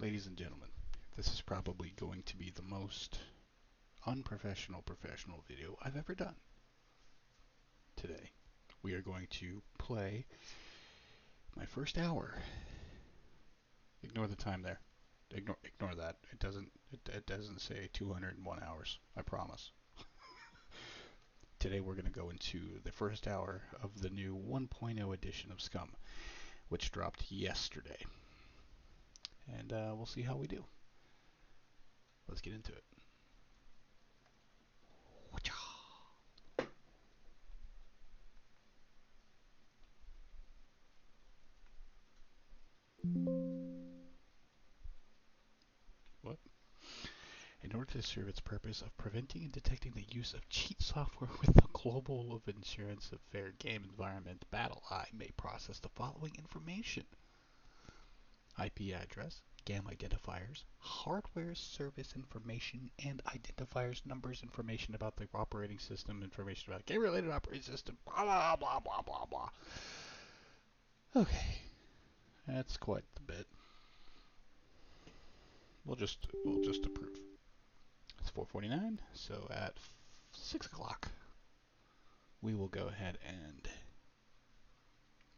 Ladies and gentlemen, this is probably going to be the most unprofessional professional video I've ever done. Today, we are going to play my first hour. Ignore the time there. Ignore that. It doesn't say 201 hours. I promise. Today we're going to go into the first hour of the new 1.0 edition of Scum, which dropped yesterday. And we'll see how we do. Let's get into it. What? In order to serve its purpose of preventing and detecting the use of cheat software with the global of insurance of fair game environment, BattleEye may process the following information: IP address, GAM identifiers, hardware service information, and identifiers, numbers, information about the operating system, information about game-related operating system, blah, blah, blah, blah, blah, blah. Okay, that's quite the bit. We'll just approve. It's 4:49, so at 6 o'clock, we will go ahead and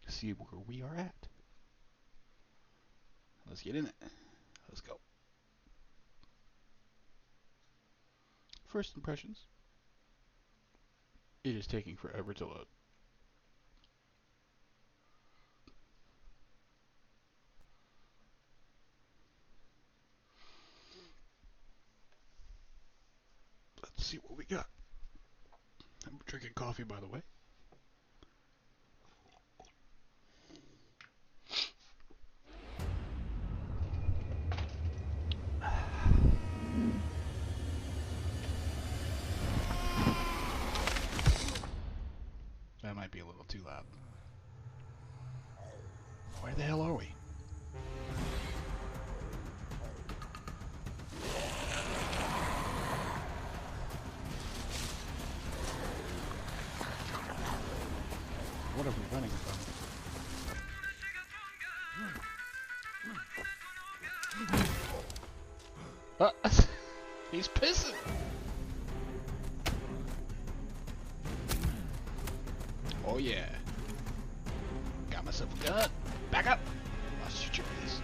see where we are at. Let's get in it. Let's go. First impressions. It is taking forever to load. Let's see what we got. I'm drinking coffee, by the way. That might be a little too loud. Where the hell are we? What are we running from? He's pissing! Oh yeah. Got myself a gun. Back up! I'll shoot your face.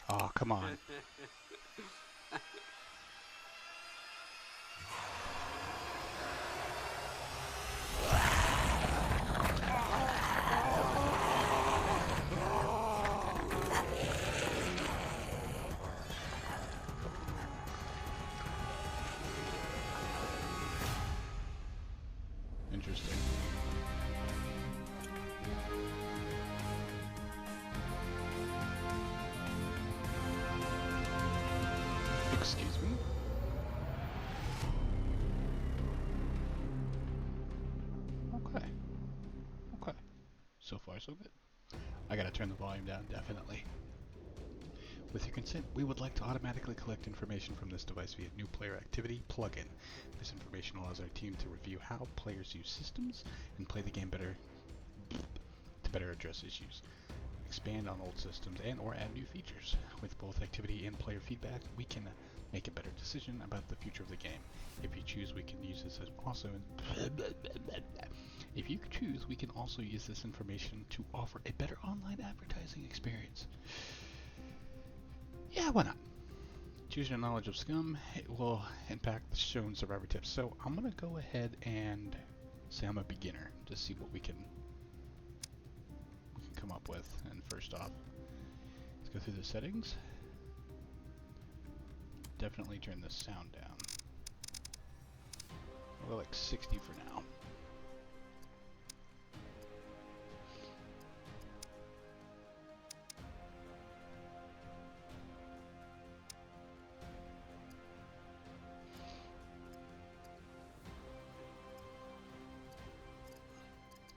Oh, come on. Interesting. Excuse me? Okay. Okay. So far, so good. I gotta turn the volume down, definitely. With your consent, we would like to automatically collect information from this device via New Player Activity plugin. This information allows our team to review how players use systems and play the game better to better address issues, expand on old systems, and or add new features. With both activity and player feedback, we can make a better decision about the future of the game. If you choose, we can use this as also If you choose, we can also use this information to offer a better online advertising experience. Yeah, why not? Choose your knowledge of Scum. It will impact the shown survivor tips. So I'm going to go ahead and say I'm a beginner to see what we can come up with. And first off, let's go through the settings. Definitely turn the sound down. We'll go like 60 for now.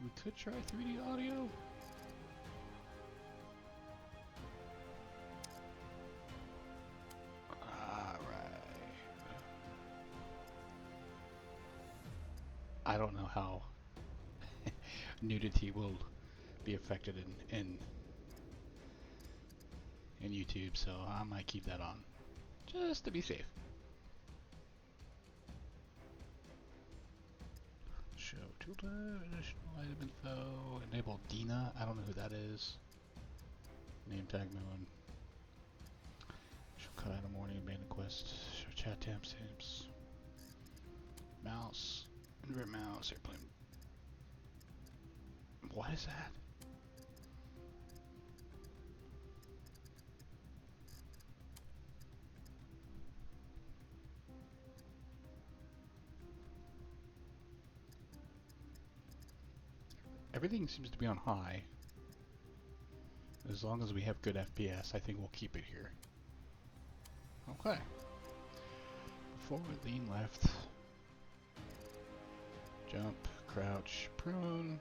We could try 3D audio. I don't know how nudity will be affected in and YouTube, so I might keep that on just to be safe. Show tooltip, additional item info, enable Dina. I don't know who that is. Name tag mode. Show cut item warning, abandoned quest. Show chat timestamps. Mouse. Invert mouse. Airplane. What is that? Everything seems to be on high. As long as we have good FPS, I think we'll keep it here. Okay. Forward, lean left. Jump, crouch, prune.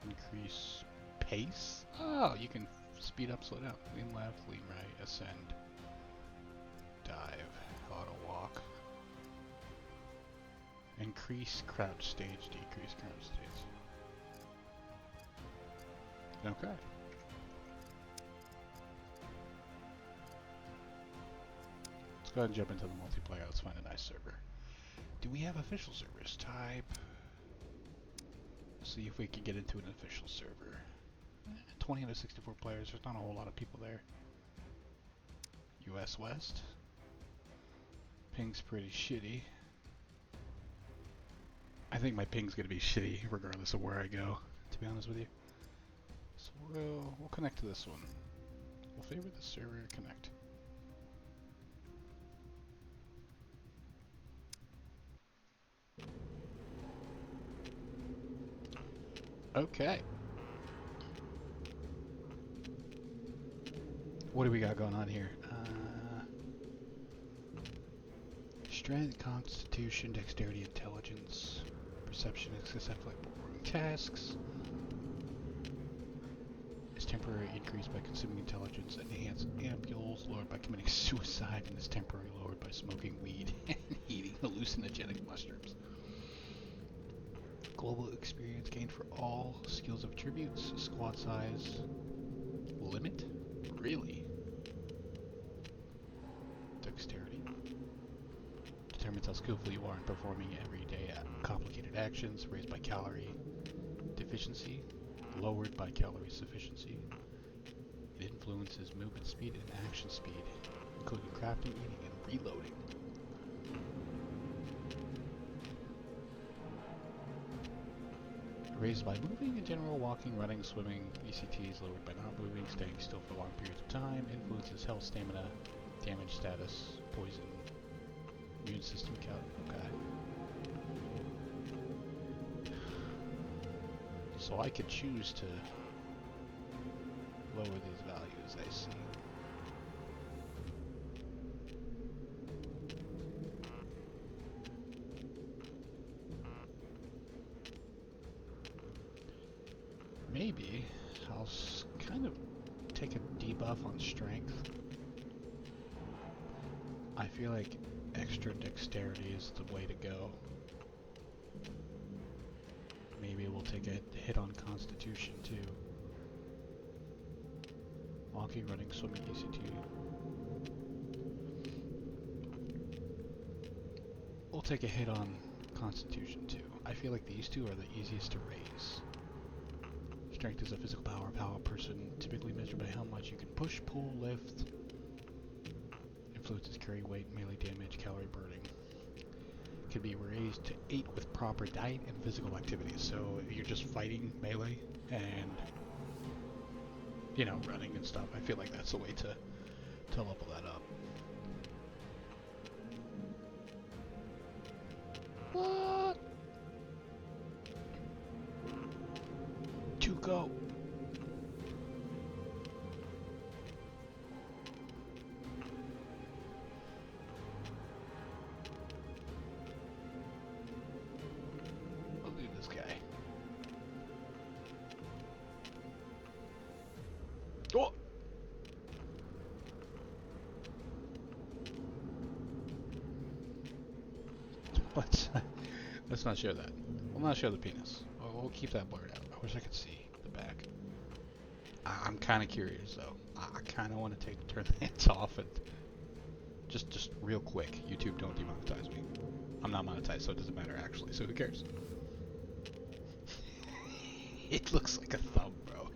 Increase pace. Oh, you can speed up, slow down. Lean left, lean right, ascend. Dive, auto walk. Increase crouch stage, decrease crouch stage. Okay. Let's go ahead and jump into the multiplayer. Let's find a nice server. Do we have official servers? Type. See if we can get into an official server. 20 out of 64 players. There's not a whole lot of people there. US West. Ping's pretty shitty. I think my ping's gonna be shitty regardless of where I go, to be honest with you. So we'll connect to this one. We'll favor the server connect. Okay. What do we got going on here? Strength, Constitution, Dexterity, Intelligence, Perception, successfully performing tasks. Is temporary increased by consuming intelligence. Enhanced ampules lowered by committing suicide, and is temporary lowered by smoking weed and eating hallucinogenic mushrooms. Global experience gained for all skills of attributes. Squad size limit? Really? Dexterity. Determines how skillful you are in performing everyday complicated actions. Raised by calorie deficiency. Lowered by calorie sufficiency. It influences movement speed and action speed, including crafting, eating, and reloading. Raised by moving in general, walking, running, swimming. ECT is lowered by not moving, staying still for long periods of time. Influences health, stamina, damage status, poison, immune system count. Okay. So I could choose to lower these values, I see. Maybe I'll kind of take a debuff on strength. I feel like extra dexterity is the way to go. Maybe we'll take a hit on Constitution too. Walking, running, swimming, ECT. We'll take a hit on Constitution too. I feel like these two are the easiest to raise. Strength is a physical power of how a person typically measured by how much you can push, pull, lift. Influences carry weight, melee damage, calorie burning. Can be raised to 8 with proper diet and physical activities. So if you're just fighting melee and, you know, running and stuff, I feel like that's the way to level that up. What? To go. I'll do this guy. Oh! Let's not show that. We'll not show the penis. We'll keep that blurred out. I wish I could see the back. I'm kind of curious though. I kind of want to turn the ads off and just real quick. YouTube, don't demonetize me. I'm not monetized, so it doesn't matter actually. So who cares? It looks like a thumb, bro.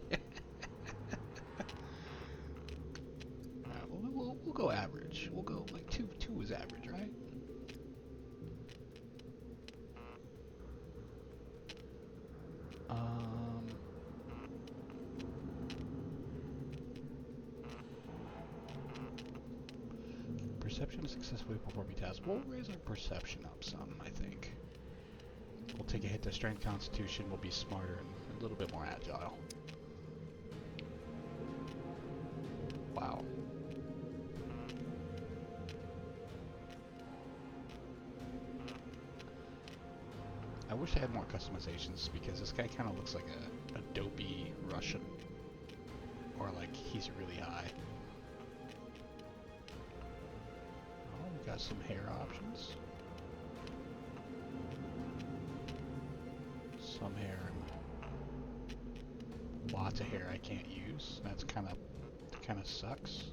We'll go average. We'll go like two. Two is average, right? Perception is successfully performing tasks. We'll raise our perception up some, I think. We'll take a hit to strength, constitution. We'll be smarter and a little bit more agile. Wow. I wish I had more customizations because this guy kind of looks like a dopey Russian. Or like he's really high. Oh, we got some hair options. Some hair. Lots of hair I can't use. That's kind of sucks.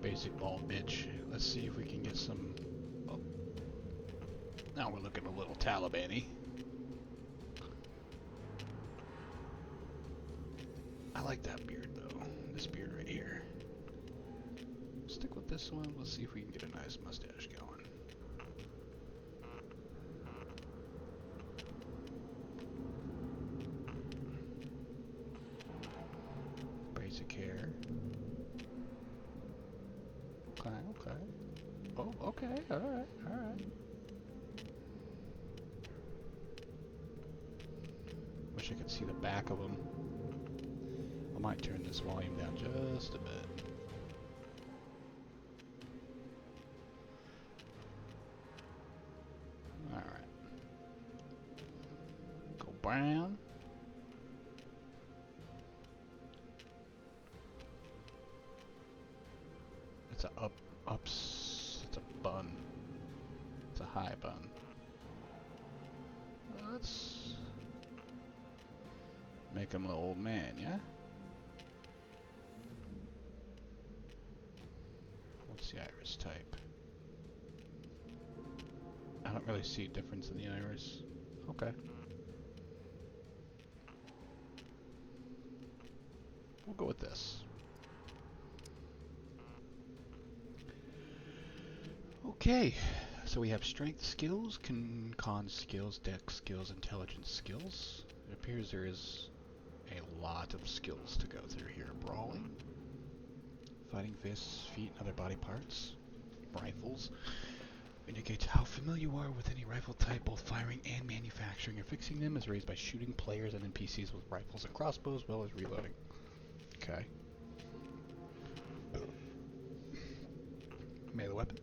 Basic bald bitch. Let's see if we can get some. Oh. Now we're looking a little Taliban-y. I like that beard though. This beard right here. Stick with this one. Let's see if we can get a nice mustache going. Basic hair. Okay. Oh, okay. Alright. Wish I could see the back of them. I might turn this volume down just a bit. Alright. Go brown. It's a it's a bun. It's a high bun. Let's make him an old man, yeah? What's the iris type? I don't really see a difference in the iris. Okay. We'll go with this. Okay, so we have strength skills, con skills, dex skills, intelligence skills. It appears there is a lot of skills to go through here. Brawling, fighting fists, feet, and other body parts. Rifles indicates how familiar you are with any rifle type, both firing and manufacturing or fixing them is raised by shooting players and NPCs with rifles and crossbows, as well as reloading. Okay. Melee weapons.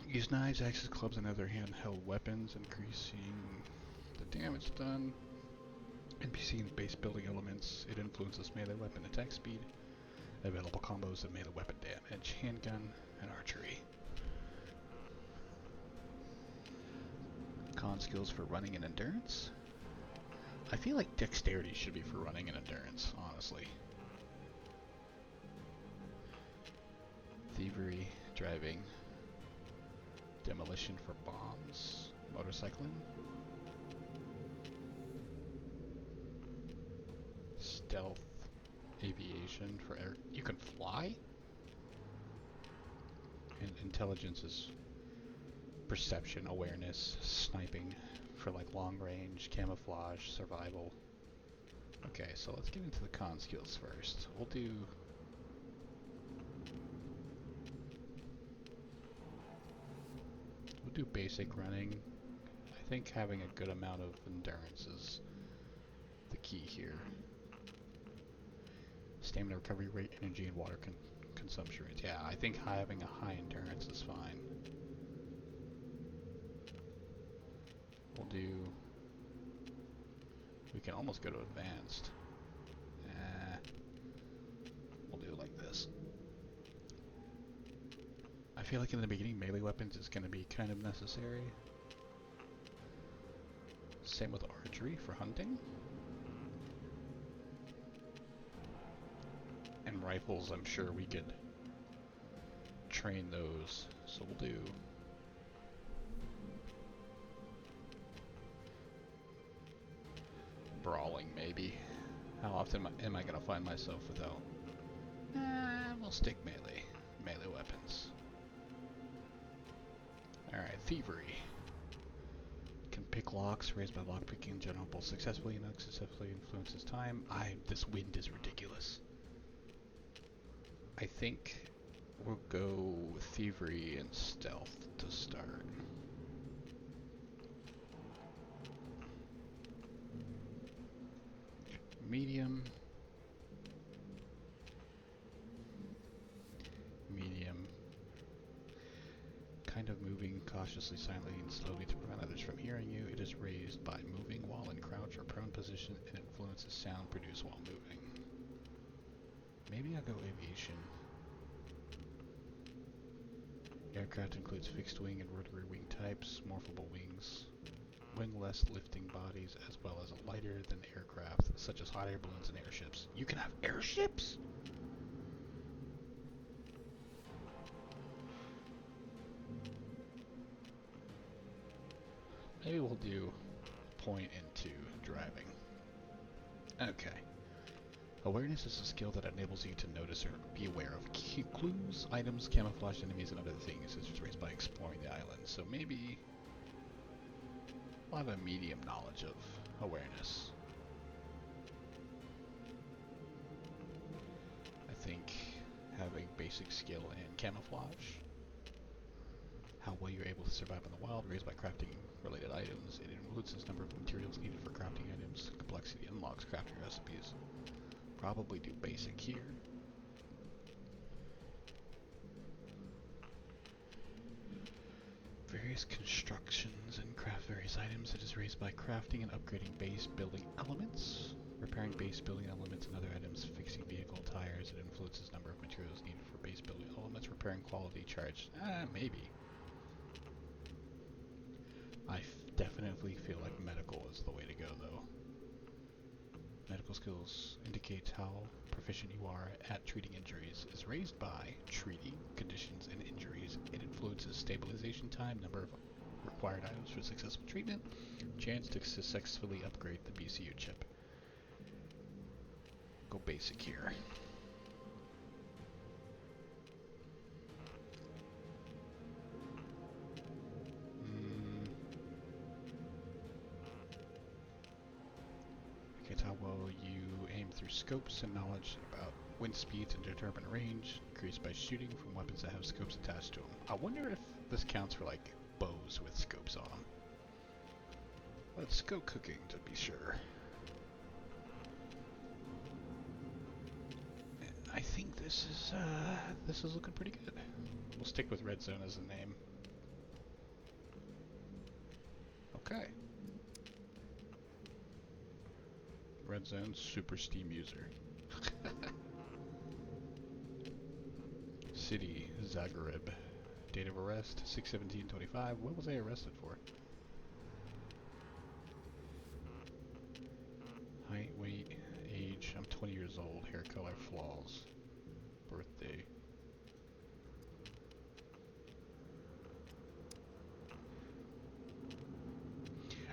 Use knives, axes, clubs, and other handheld weapons, increasing the damage done. NPC and base building elements. It influences melee weapon attack speed. Available combos of melee weapon damage, handgun, and archery. Con skills for running and endurance. I feel like dexterity should be for running and endurance, honestly. Thievery, driving. Demolition for bombs. Motorcycling. Stealth. Aviation for air. You can fly? And intelligence is perception, awareness, sniping for like long range, camouflage, survival. Okay, so let's get into the con skills first. We'll do basic running. I think having a good amount of endurance is the key here. Stamina recovery rate, energy, and water consumption rate. Yeah, I think having a high endurance is fine. We can almost go to advanced. We'll do it like this. I feel like in the beginning melee weapons is going to be kind of necessary. Same with archery for hunting. And rifles, I'm sure we could train those, so we'll do brawling maybe. How often am I going to find myself without? We'll stick melee weapons. Alright, thievery. Can pick locks, raised by lockpicking in general, both successfully and unsuccessfully influences time. This wind is ridiculous. I think we'll go thievery and stealth to start. Medium. Kind of moving cautiously, silently, and slowly to prevent others from hearing you. It is raised by moving while in crouch or prone position and influences sound produced while moving. Maybe I'll go aviation. Aircraft includes fixed wing and rotary wing types, morphable wings, wingless lifting bodies, as well as a lighter than aircraft, such as hot air balloons and airships. You can have airships? Maybe we'll do point into driving. Okay. Awareness is a skill that enables you to notice or be aware of clues, items, camouflaged enemies, and other things. It's raised by exploring the island. So maybe we'll have a medium knowledge of awareness. I think having basic skill in camouflage. How well you're able to survive in the wild, raised by crafting related items. It influences the number of materials needed for crafting items. Complexity unlocks crafting recipes. Probably do basic here. Various constructions and craft various items. It is raised by crafting and upgrading base building elements. Repairing base building elements and other items. Fixing vehicle tires. It influences the number of materials needed for base building elements. Repairing quality charge. Maybe. I definitely feel like medical is the way to go, though. Medical skills indicates how proficient you are at treating injuries. Is raised by treating conditions and injuries. It influences stabilization time, number of required items for successful treatment, chance to successfully upgrade the BCU chip. Go basic here. How well you aim through scopes and knowledge about wind speeds and determine range, increased by shooting from weapons that have scopes attached to them. I wonder if this counts for like bows with scopes on them. Let's go cooking to be sure. I think this is looking pretty good. We'll stick with Red Zone as the name. Okay. Red Zone super Steam user. City Zagreb. Date of arrest 6/17/25. What was I arrested for? Height, weight, age. I'm 20 years old. Hair color, flaws. Birthday.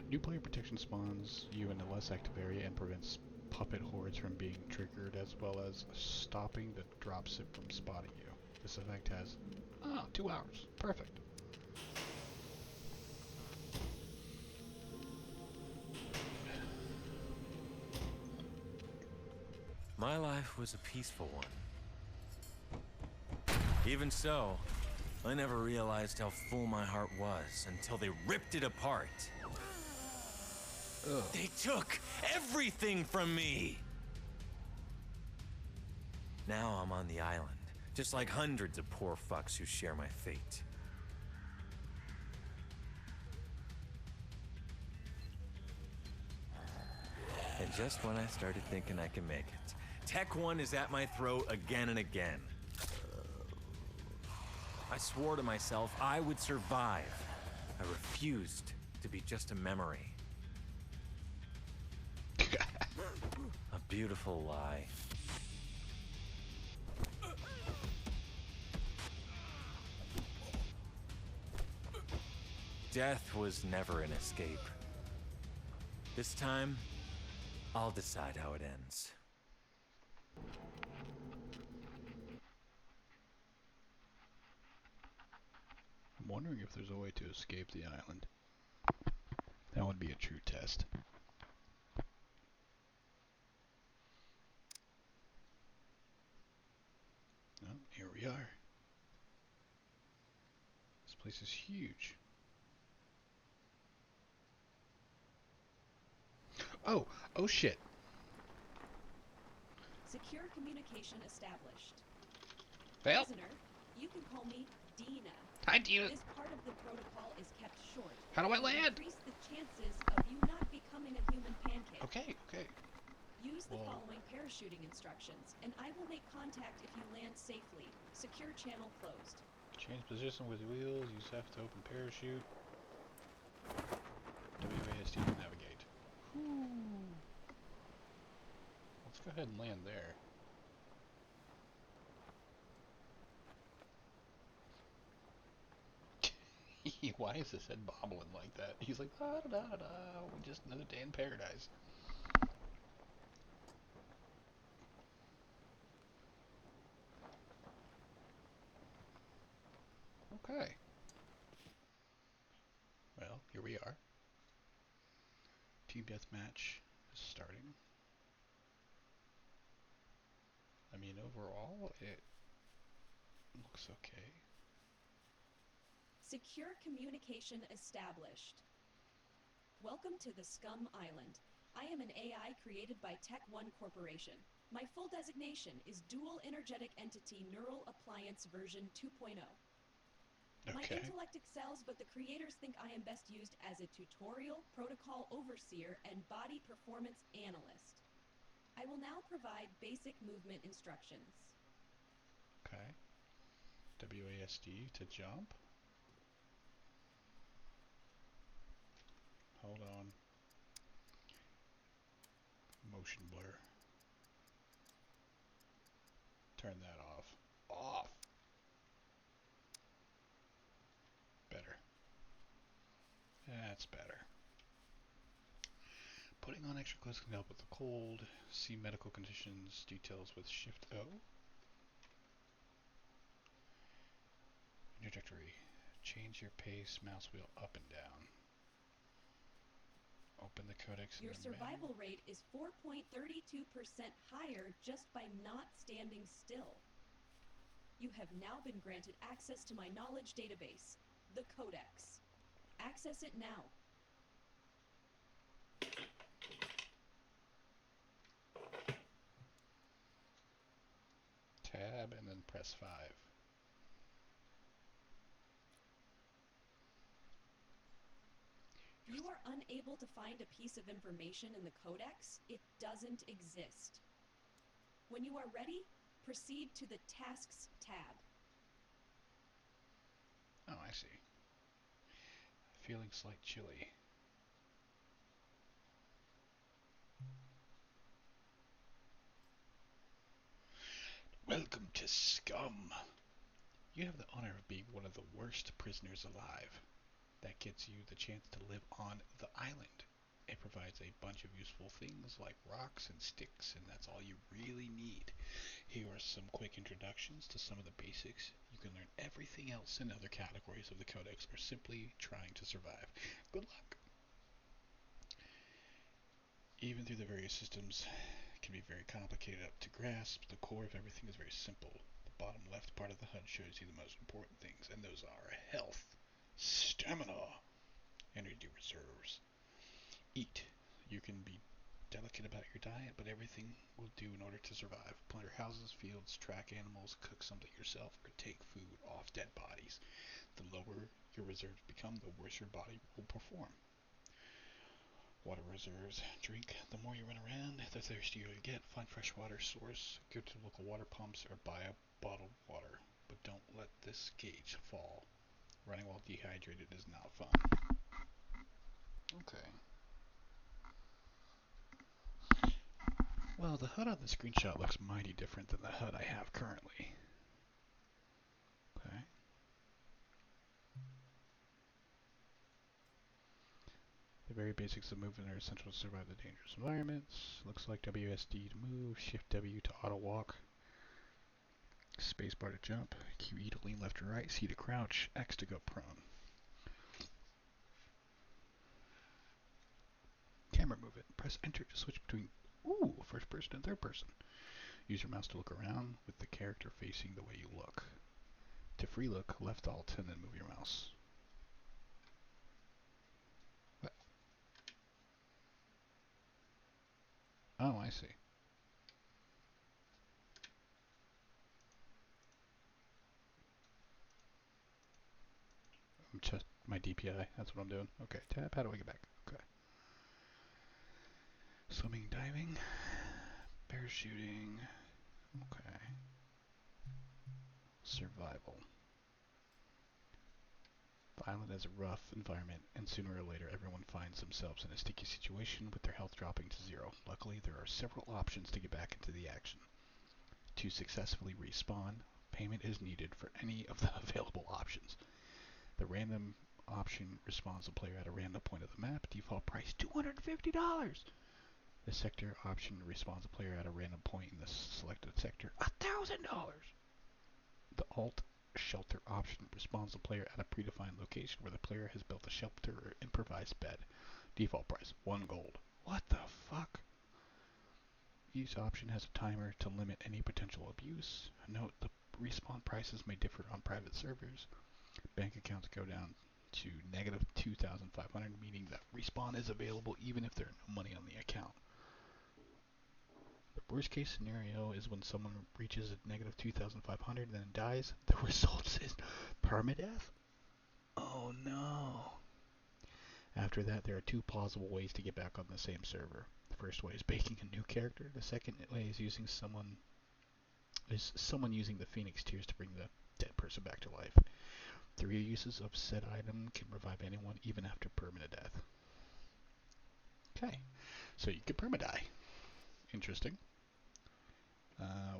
New player protection spawns you in a less active area and prevents puppet hordes from being triggered, as well as stopping the dropship from spotting you. This effect has 2 hours. Perfect. My life was a peaceful one. Even so, I never realized how full my heart was until they ripped it apart. Ugh. They took everything from me! Now I'm on the island, just like hundreds of poor fucks who share my fate. And just when I started thinking I can make it, Tech 1 is at my throat again and again. I swore to myself I would survive. I refused to be just a memory. A beautiful lie. Death was never an escape. This time, I'll decide how it ends. I'm wondering if there's a way to escape the island. That would be a true test. Oh, here we are. This place is huge. Oh! Oh shit! Secure communication established. Well, Prisoner, you can call me Dina. hi Dina! This part of the protocol is kept short. How do I to land? Increase the chances of you not becoming a human pancake. Okay, okay. Use the Whoa. following parachuting instructions, and I will make contact if you land safely. Secure channel closed. Change position with wheels, use F to open parachute. WASD to navigate. Whew. Let's go ahead and land there. Why is his head bobbling like that? He's like, da da da da, just another day in paradise. Okay. Well, here we are. Team deathmatch is starting. I mean, overall, it looks okay. Secure communication established. Welcome to the Scum Island. I am an AI created by Tech One Corporation. My full designation is Dual Energetic Entity Neural Appliance version 2.0. My Okay. intellect excels, but the creators think I am best used as a tutorial, protocol overseer, and body performance analyst. I will now provide basic movement instructions. Okay. WASD to jump. Hold on. Motion blur. Turn that off. Off! Better. That's better. Putting on extra clothes can help with the cold. See medical conditions details with Shift O. Trajectory. Change your pace, mouse wheel up and down. Open the codex in Your the menu. survival rate is 4.32% higher just by not standing still. You have now been granted access to my knowledge database, the Codex. Access it now. Tab and then press 5. If you are unable to find a piece of information in the Codex, it doesn't exist. When you are ready, proceed to the Tasks tab. Oh, I see. Feeling slight chilly. Welcome to Scum. You have the honor of being one of the worst prisoners alive. That gets you the chance to live on the island. It provides a bunch of useful things like rocks and sticks, and that's all you really need. Here are some quick introductions to some of the basics. You can learn everything else in other categories of the Codex, or simply trying to survive. Good luck! Even through the various systems can be very complicated up to grasp, the core of everything is very simple. The bottom left part of the HUD shows you the most important things, and those are health, stamina, energy reserves. Eat. You can be delicate about your diet, but everything will do in order to survive. Plunder houses, fields, track animals, cook something yourself, or take food off dead bodies. The lower your reserves become, the worse your body will perform. Water reserves. Drink. The more you run around, the thirstier you get. Find fresh water source. Go to local water pumps or buy a bottled water. but don't let this gauge fall. Running while dehydrated is not fun. Okay. Well, the HUD on the screenshot looks mighty different than the HUD I have currently. Okay. The very basics of movement are essential to survive the dangerous environments. Looks like WSD to move, Shift W to auto walk, spacebar to jump, QE to lean left or right, C to crouch, X to go prone. Camera movement. Press enter to switch between first person and third person. Use your mouse to look around with the character facing the way you look. To free look, left alt and then move your mouse. What? Oh, I see. I'm just my DPI. That's what I'm doing. Okay, tab. How do I get back? Okay. Swimming, diving, parachuting. Okay. Survival. The island has a rough environment, and sooner or later everyone finds themselves in a sticky situation with their health dropping to zero. Luckily, there are several options to get back into the action. To successfully respawn, payment is needed for any of the available options. The random option respawns the player at a random point of the map, default price $250. The sector option respawns the player at a random point in the selected sector, $1,000. The alt shelter option respawns the player at a predefined location where the player has built a shelter or improvised bed. Default price, $1. What the fuck? Each option has a timer to limit any potential abuse. Note the respawn prices may differ on private servers. Bank accounts go down to negative 2,500, meaning that respawn is available even if there is no money on the account. The worst case scenario is when someone reaches a negative 2,500 and then dies. The result is permadeath? Oh no. After that, there are two plausible ways to get back on the same server. The first way is making a new character. The second way is someone using the Phoenix Tears to bring the dead person back to life. The reuses of said item can revive anyone even after permanent death. Okay, so you can permadie. Interesting.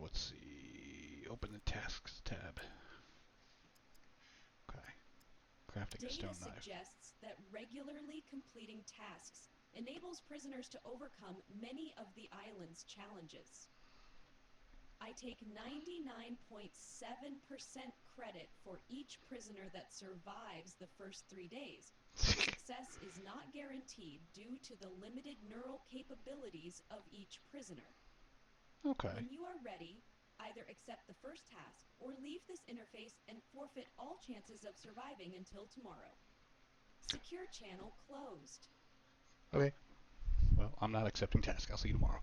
Let's see. Open the tasks tab. Okay. Crafting a Data stone knife. suggests that regularly completing tasks enables prisoners to overcome many of the island's challenges. I take 99.7% credit for each prisoner that survives the first 3 days. Success is not guaranteed due to the limited neural capabilities of each prisoner. Okay. When you are ready, either accept the first task or leave this interface and forfeit all chances of surviving until tomorrow. Secure channel closed. Okay. Well, I'm not accepting task. I'll see you tomorrow.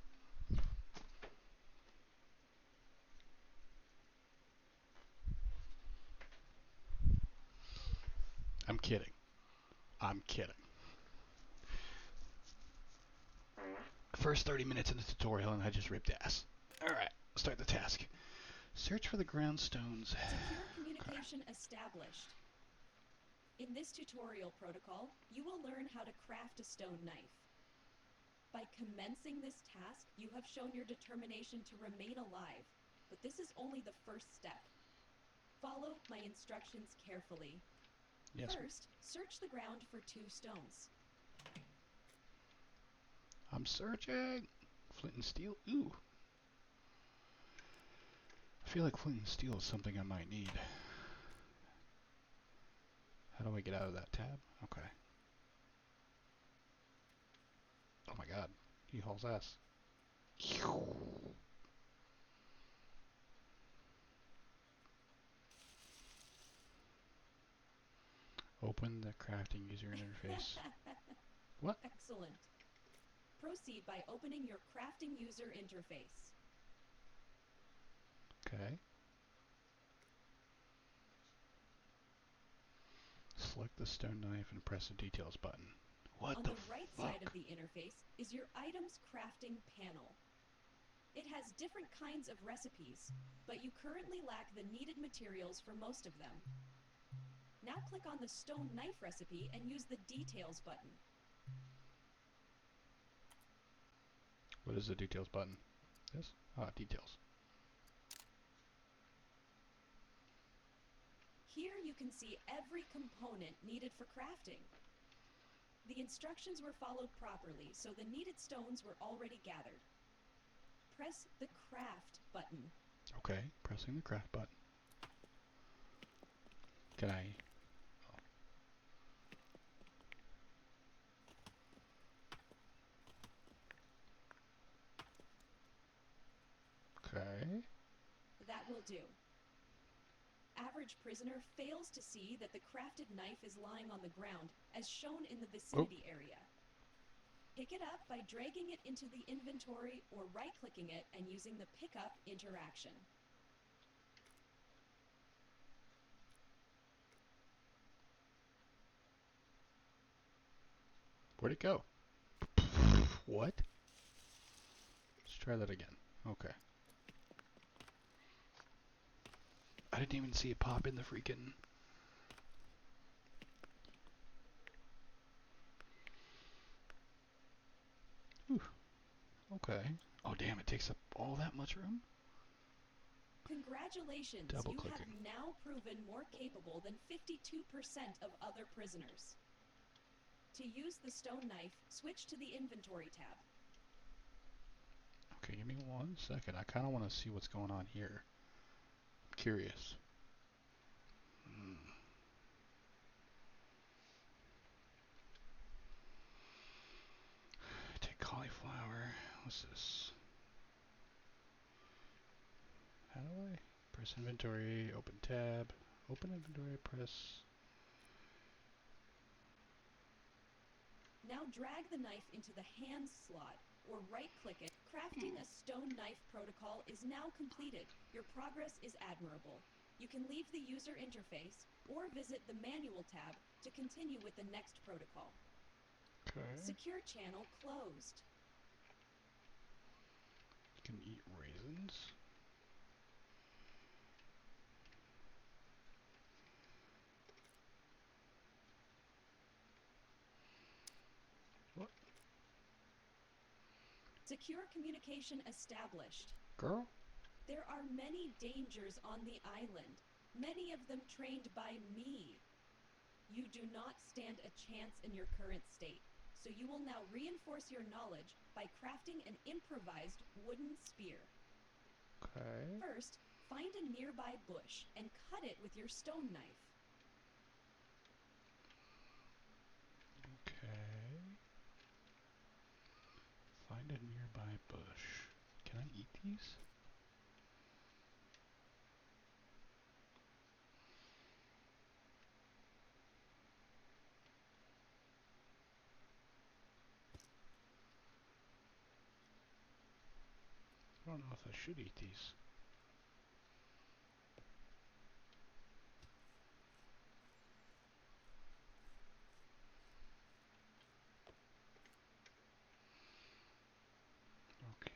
I'm kidding. I'm kidding. First 30 minutes in the tutorial and I just ripped ass. Alright, start the task. Search for the ground stones. Secure communication established. In this tutorial protocol, you will learn how to craft a stone knife. By commencing this task, you have shown your determination to remain alive, but this is only the first step. Follow my instructions carefully. Yes. First, search the ground for 2 stones. I'm searching. Flint and steel. Ooh. I feel like flint and steel is something I might need. How do I get out of that tab? Okay. Oh my god. He hauls ass. Open the crafting user interface. What? Excellent. Proceed by opening your crafting user interface. Okay. Select the stone knife and press the details button. What On the the right fuck? side of the interface is your item's crafting panel. It has different kinds of recipes, but you currently lack the needed materials for most of them. Now click on the stone knife recipe and use the Details button. What is the Details button? This? Ah, Details. Here you can see every component needed for crafting. The instructions were followed properly, so the needed stones were already gathered. Press the Craft button. Okay, pressing the craft button. Can I... Okay. That will do. Average prisoner fails to see that the crafted knife is lying on the ground, as shown in the vicinity area. Pick it up by dragging it into the inventory or right-clicking it and using the pickup interaction. Where'd it go? What? Let's try that again. Okay. I didn't even see it pop in the freaking... Whew. Okay. Oh damn, it takes up all that much room? Congratulations, Double you have clicking. now proven more capable than 52% of other prisoners. To use the stone knife, switch to the inventory tab. Okay, give me 1 second. I kind of want to see what's going on here. I'm curious. Take cauliflower. What's this? How do I press inventory, open tab, open inventory, press... Now drag the knife into the hands slot or right-click it. Crafting a stone knife protocol is now completed. Your progress is admirable. You can leave the user interface or visit the manual tab to continue with the next protocol. Okay. Secure channel closed. You can eat raisins. What? Secure communication established. Girl? There are many dangers on the island, many of them trained by me. You do not stand a chance in your current state, so you will now reinforce your knowledge by crafting an improvised wooden spear. Okay. First, find a nearby bush and cut it with your stone knife. Okay. Find a nearby bush. Can I eat these? I don't know if I should eat these. Okay.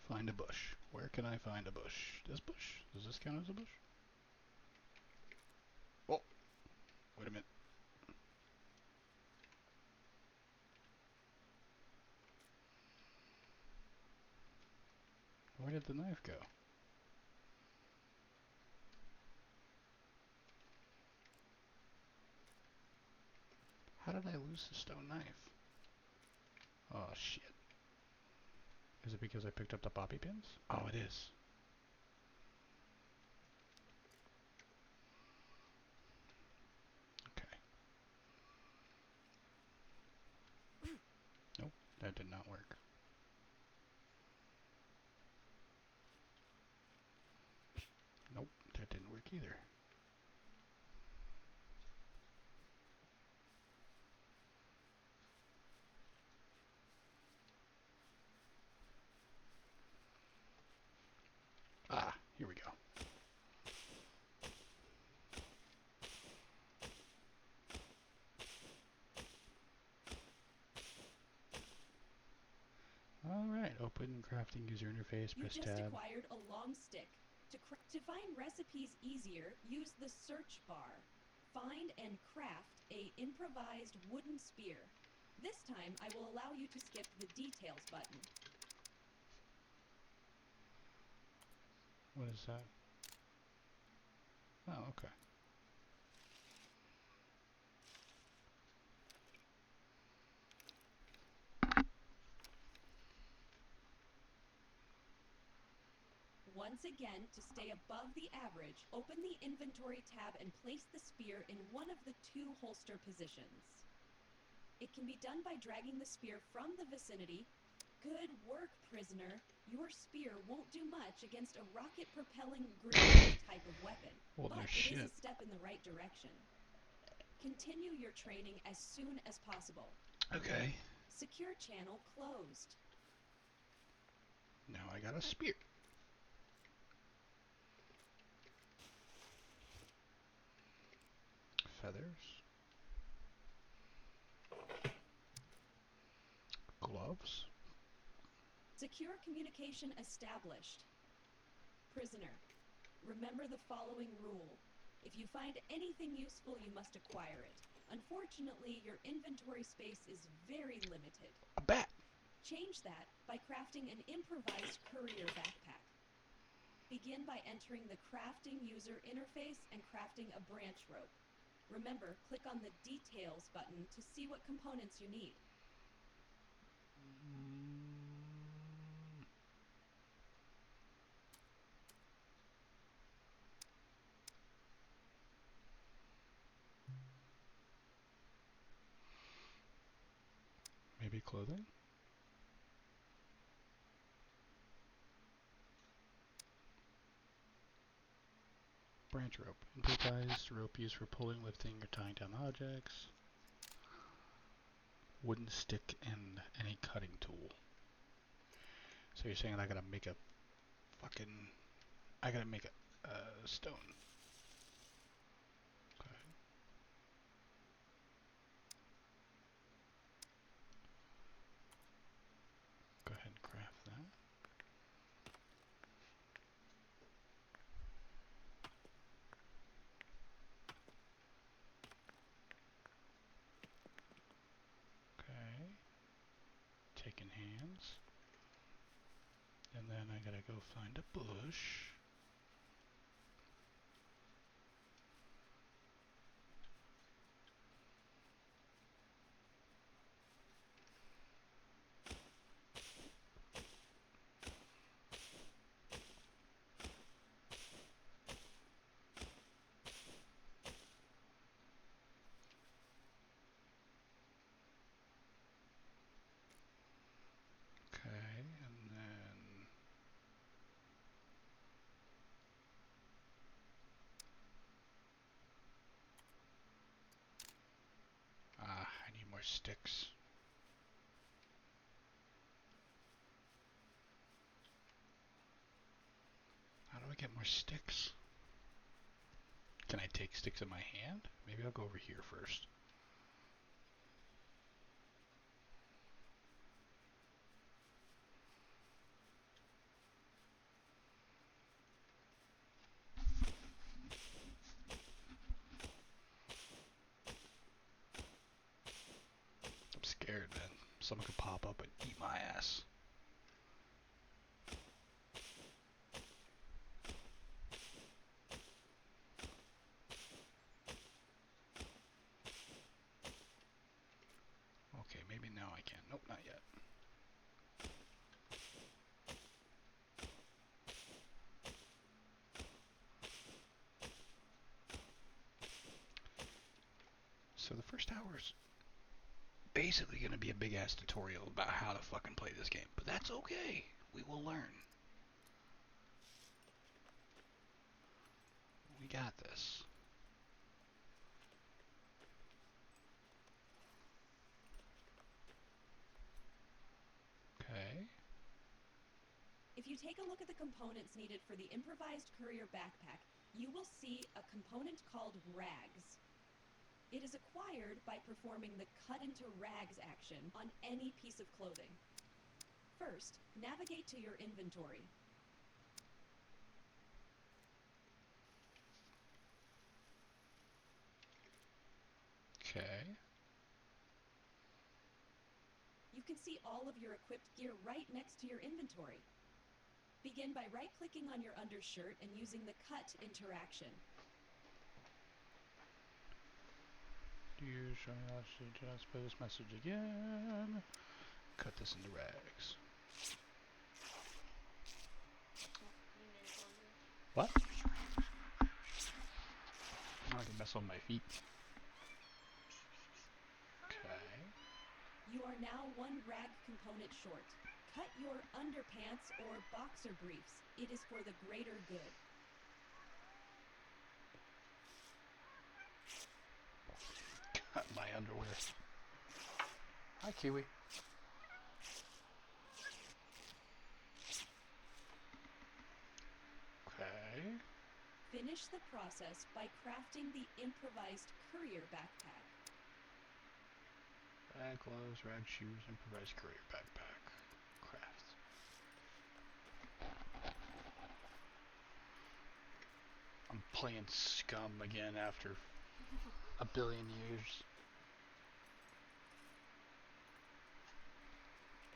Find a bush. Where can I find a bush? This bush? Does this count as a bush? Oh, wait a minute. Where did the knife go? How did I lose the stone knife? Oh, shit. Is it because I picked up the bobby pins? Oh, it is. Okay. Nope, that did not work. Nope, that didn't work either. Ah, here we go. crafting user interface, You press just tab. acquired a long stick. To find recipes easier, use the search bar. Find and craft a improvised wooden spear. This time, I will allow you to skip the details button. What is that? Oh, okay. Once again, to stay above the average, open the inventory tab and place the spear in one of the two holster positions. It can be done by dragging the spear from the vicinity. Good work, prisoner. Your spear won't do much against a rocket-propelling grenade type of weapon, Well, but no it is shit. a step in the right direction. Continue your training as soon as possible. Okay. Secure channel closed. Now I got a spear. Feathers. Gloves. Secure communication established. Prisoner, remember the following rule. If you find anything useful, you must acquire it. Unfortunately, your inventory space is very limited. A bat. Change that by crafting an improvised courier backpack. Begin by entering the crafting user interface and crafting a branch rope. Remember, click on the details button to see what components you need. Maybe clothing? Branch rope. Improvised rope used for pulling, lifting, or tying down objects. Wooden stick and any cutting tool. So you're saying I gotta make a fucking... I gotta make a stone. Okay. Go ahead and craft that. Okay. Taking hands. And then I gotta go find a bush. Okay, and then... I need more sticks. How do I get more sticks? Can I take sticks in my hand? Maybe I'll go over here first. I'm scared, man. Someone could pop up and eat my ass. Okay, maybe now I can. Nope, not yet. So the first hour's basically going to be a big ass tutorial about how to fucking play this game. But that's okay. We will learn. We got this. Okay. If you take a look at the components needed for the improvised courier backpack, you will see a component called rags. It is acquired by performing the cut into rags action on any piece of clothing. First, navigate to your inventory. Okay. You can see all of your equipped gear right next to your inventory. Begin by right-clicking on your undershirt and using the cut interaction. You showing us to display this message again. Cut this into rags. What? I can mess with my feet. Okay. You are now one rag component short. Cut your underpants or boxer briefs. It is for the greater good. Cut my underwear. Hi, Kiwi. Okay. Finish the process by crafting the improvised courier backpack. Rag gloves, rag shoes, improvised courier backpack. Craft. I'm playing Scum again after a billion years.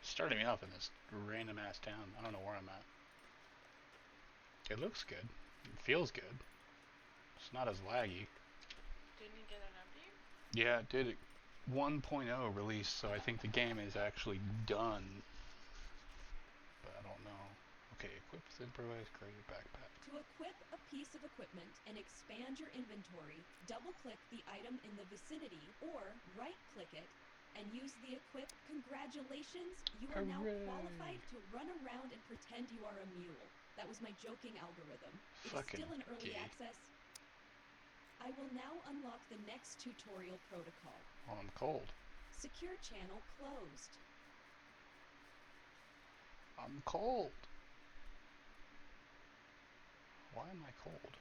Starting me off in this random ass town. I don't know where I'm at. It looks good. It feels good. It's not as laggy. Didn't you get an update? Yeah, it did. 1.0 release, so I think the game is actually done. But I don't know. Okay, equip with improvised courier backpack. To equip a piece of equipment and expand your inventory, double-click the item in the vicinity or right-click it and use the equip. Congratulations, you are now Hooray. qualified to run around and pretend you are a mule. That was my joking algorithm. It is Fucking still in early gay. access. I will now unlock the next tutorial protocol. Oh, I'm cold. Secure channel closed. I'm cold. Why am I cold?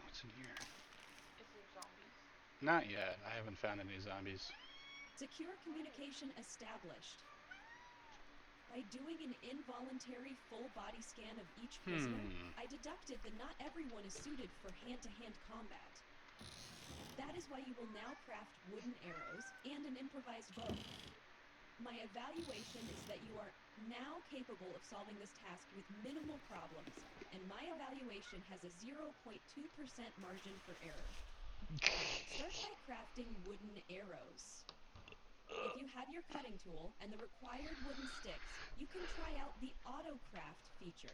What's in here? Is there zombies? Not yet. I haven't found any zombies. Secure communication established. By doing an involuntary full body scan of each prisoner, I deducted that not everyone is suited for hand-to-hand combat. That is why you will now craft wooden arrows and an improvised bow. My evaluation is that you are now capable of solving this task with minimal problems, and my evaluation has a 0.2% margin for error. Start by crafting wooden arrows. If you have your cutting tool and the required wooden sticks, you can try out the auto craft feature.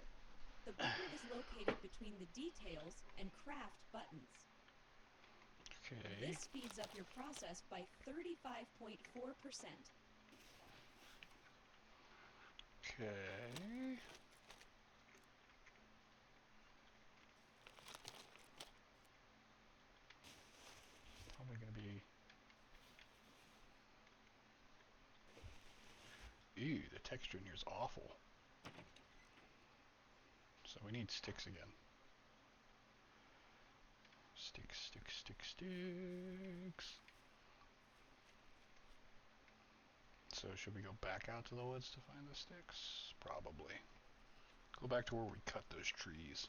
The button is located between the details and craft buttons. Okay. This speeds up your process by 35.4%. Okay. Probably gonna be. Ew, the texture in here is awful. So we need sticks again. Sticks, sticks, sticks, sticks. So should we go back out to the woods to find the sticks? Probably. Go back to where we cut those trees.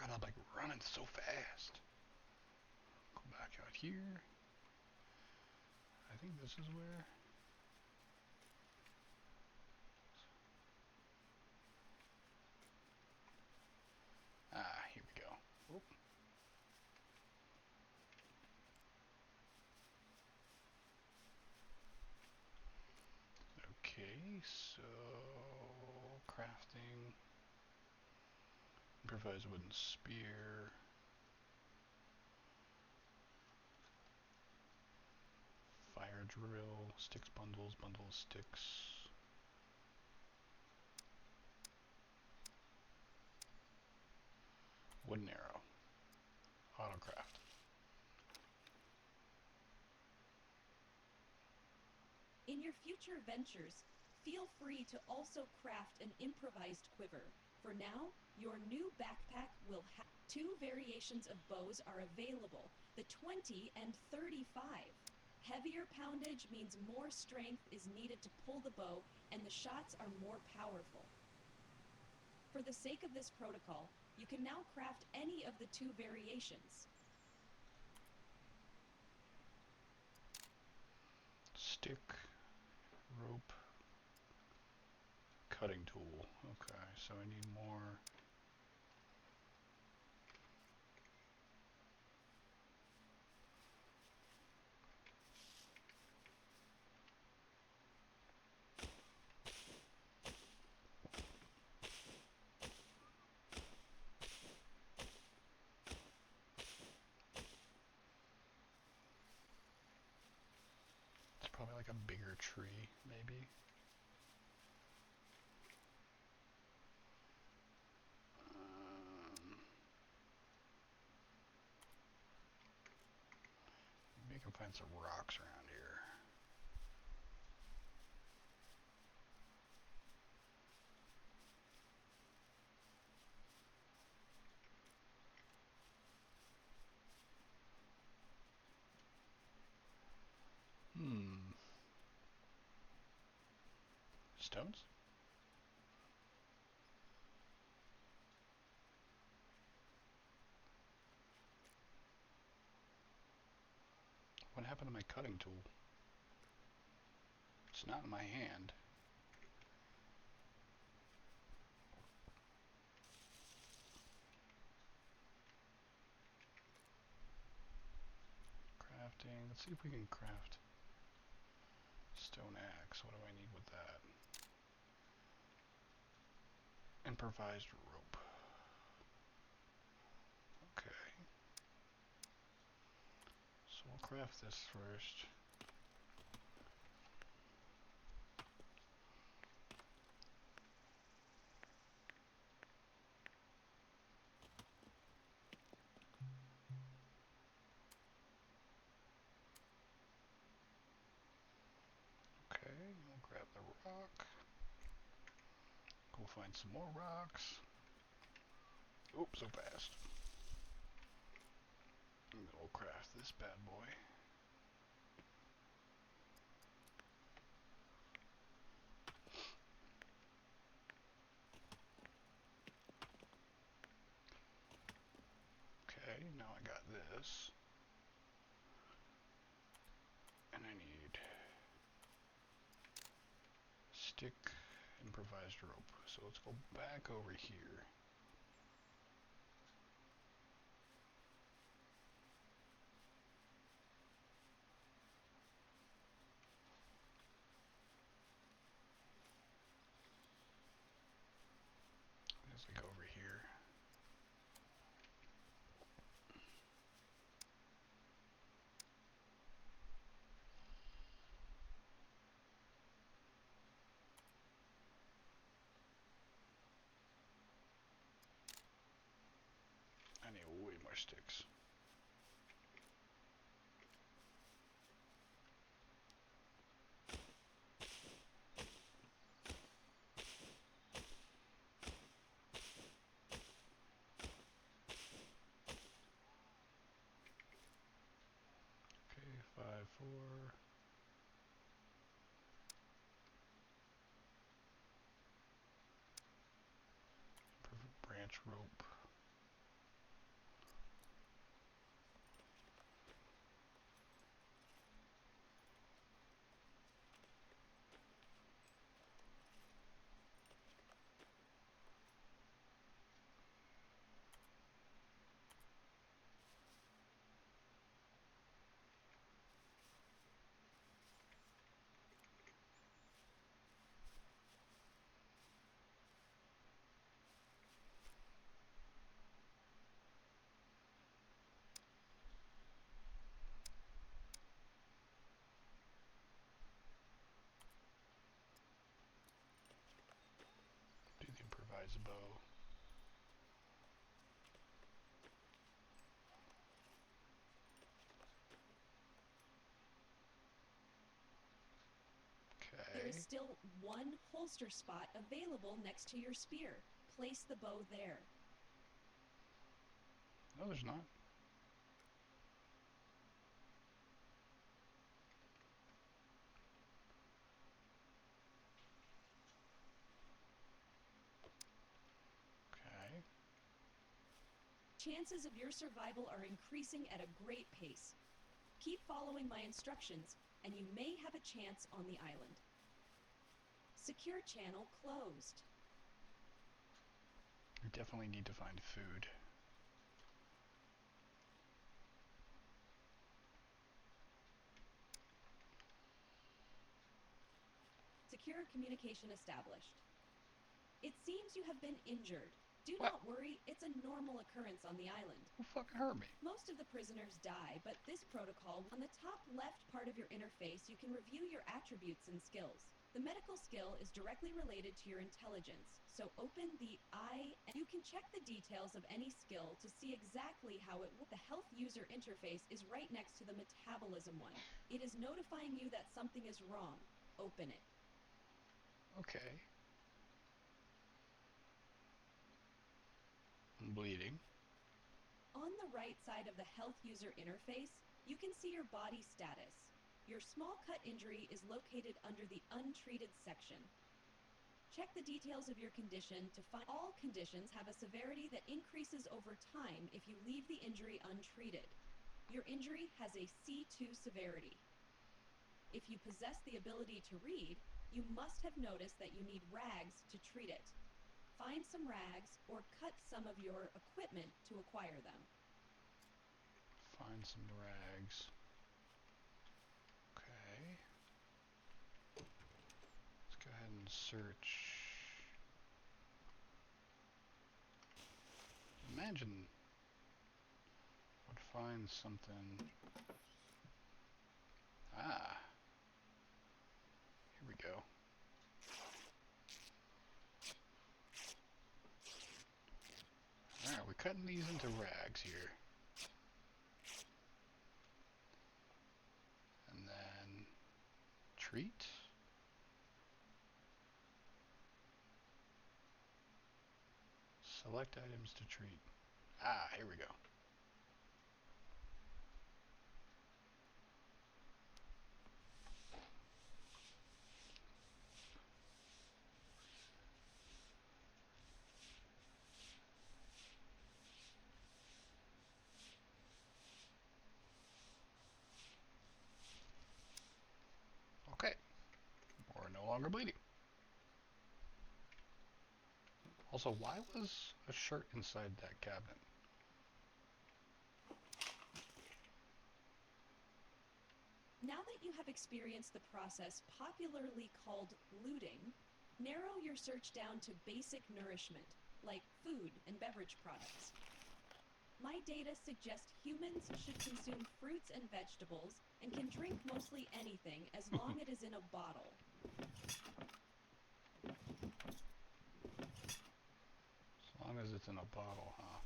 God, I'm like running so fast. Go back out here. I think this is where. Ah, here we go. Oop. Okay, so crafting. Improvised wooden spear. Fire drill. Sticks bundles. Bundle of sticks. Wooden arrow. Autocraft. In your future ventures, feel free to also craft an improvised quiver. For now, your new backpack will have Two variations of bows are available, the 20 and 35. Heavier poundage means more strength is needed to pull the bow, and the shots are more powerful. For the sake of this protocol, you can now craft any of the two variations. Stick, rope, cutting tool. Okay, so I need more. It's probably like a bigger tree, maybe. Maybe I can find some rocks around here. Stones? What happened to my cutting tool? It's not in my hand. Crafting. Let's see if we can craft stone axe. What do I need with that? Improvised rope. Okay. So we'll craft this first. Okay, we'll grab the rock. Go find some more rocks. Oops, so fast. And we'll craft this bad boy. Okay, now I got this. And I need stick, improvised rope. So let's go back over here. As we go over here. I need way more sticks. Okay, 5, 4. Branch rope. Do the improvised bow. There is Okay. still one holster spot available next to your spear. Place the bow there. No, there's not. Okay. Chances of your survival are increasing at a great pace. Keep following my instructions, and you may have a chance on the island. Secure channel closed. We definitely need to find food. Secure communication established. It seems you have been injured. Do What? not worry, it's a normal occurrence on the island. Who fucking hurt me? Most of the prisoners die, but this protocol, on the top left part of your interface, you can review your attributes and skills. The medical skill is directly related to your intelligence, so open the I, and you can check the details of any skill to see exactly how it works. The health user interface is right next to the metabolism one. It is notifying you that something is wrong. Open it. Okay. I'm bleeding. On the right side of the health user interface, you can see your body status. Your small cut injury is located under the untreated section. Check the details of your condition to find all conditions have a severity that increases over time if you leave the injury untreated. Your injury has a C2 severity. If you possess the ability to read, you must have noticed that you need rags to treat it. Find some rags or cut some of your equipment to acquire them. Find some rags. Okay. Let's go ahead and search. Imagine would find something. Ah. Here we go. Alright, we're cutting these into rags here. And then treat. Select items to treat. Ah, here we go. Okay. We're no longer bleeding. Also, why was a shirt inside that cabinet? Now that you have experienced the process popularly called looting, narrow your search down to basic nourishment, like food and beverage products. My data suggest humans should consume fruits and vegetables and can drink mostly anything as long as it is in a bottle. As long as it's in a bottle, huh?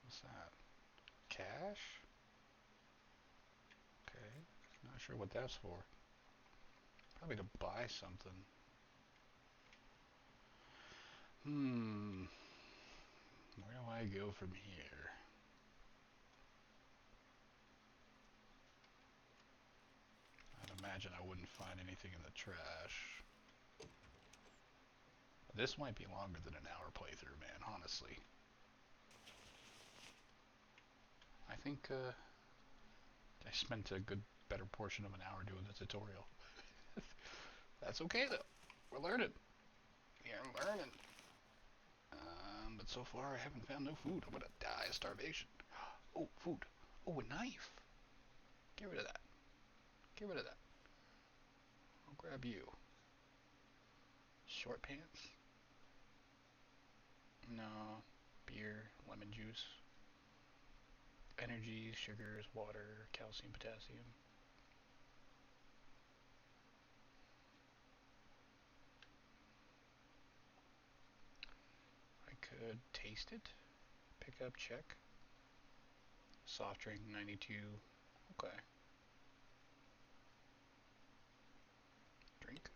What's that? Cash? Okay. Not sure what that's for. Probably to buy something. Where do I go from here? I'd imagine I wouldn't find anything in the trash. This might be longer than an hour playthrough, man, honestly. I think I spent a good, better portion of an hour doing the tutorial. That's okay, though. We're learning. We are learning. But so far, I haven't found no food. I'm gonna die of starvation. Oh, food. Oh, a knife. Get rid of that. Get rid of that. I'll grab you. Short pants? No. Beer, lemon juice. Energy, sugars, water, calcium, potassium. I could taste it. Pick up, check. Soft drink, 92. Okay. Drink.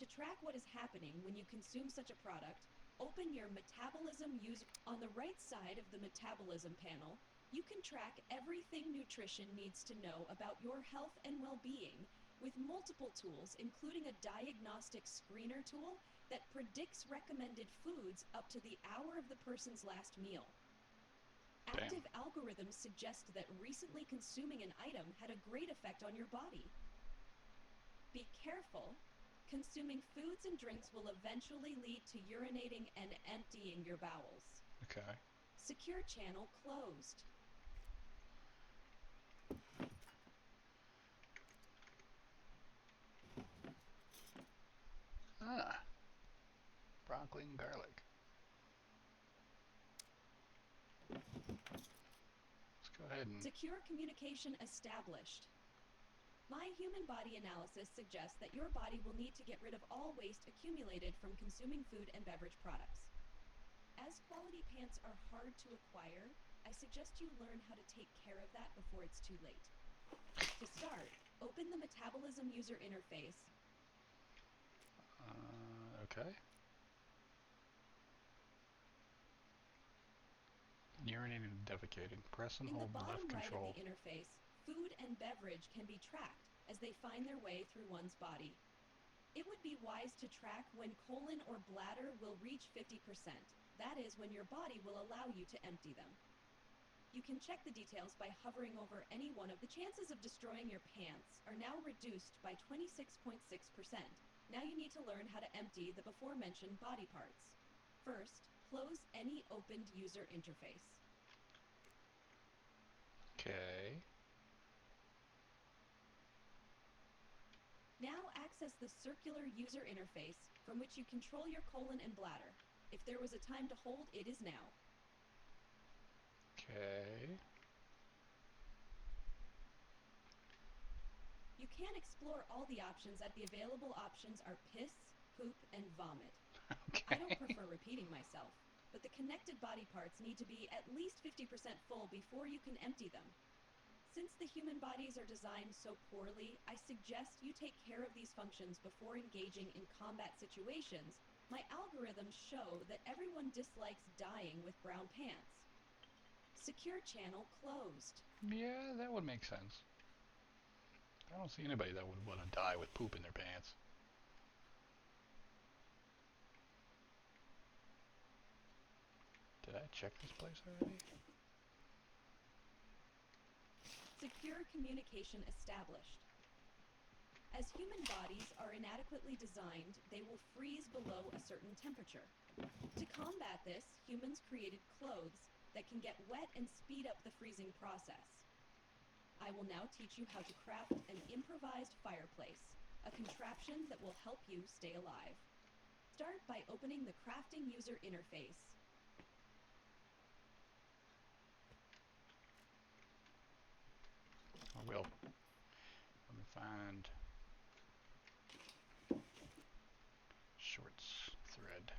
track what is happening when you consume such a product, open your metabolism user. On the right side of the metabolism panel, you can track everything nutrition needs to know about your health and well-being with multiple tools, including a diagnostic screener tool that predicts recommended foods up to the hour of the person's last meal. Damn. Active algorithms suggest that recently consuming an item had a great effect on your body. Be careful. Consuming foods and drinks will eventually lead to urinating and emptying your bowels. Okay. Secure channel closed. Ah. Broccoli and garlic. Let's go ahead and... Secure communication established. My human body analysis suggests that your body will need to get rid of all waste accumulated from consuming food and beverage products. As quality pants are hard to acquire, I suggest you learn how to take care of that before it's too late. To start, open the metabolism user interface. Okay. Urinating and defecating. Press and In the hold bottom left right control. of the interface, food and beverage can be tracked as they find their way through one's body. It would be wise to track when colon or bladder will reach 50%. That is when your body will allow you to empty them. You can check the details by hovering over any one of the chances of destroying your pants are now reduced by 26.6%. Now you need to learn how to empty the before-mentioned body parts. First, close any opened user interface. Okay. Now access the circular user interface from which you control your colon and bladder. If there was a time to hold, it is now. Okay. You can explore all the options at the available options are piss, poop, and vomit. Okay. I don't prefer repeating myself, but the connected body parts need to be at least 50% full before you can empty them. Since the human bodies are designed so poorly, I suggest you take care of these functions before engaging in combat situations. My algorithms show that everyone dislikes dying with brown pants. Secure channel closed. Yeah, that would make sense. I don't see anybody that would want to die with poop in their pants. Did I check this place already? Secure communication established. As human bodies are inadequately designed, they will freeze below a certain temperature. To combat this, humans created clothes that can get wet and speed up the freezing process. I will now teach you how to craft an improvised fireplace, a contraption that will help you stay alive. Start by opening the crafting user interface. I will. Let me find shorts thread.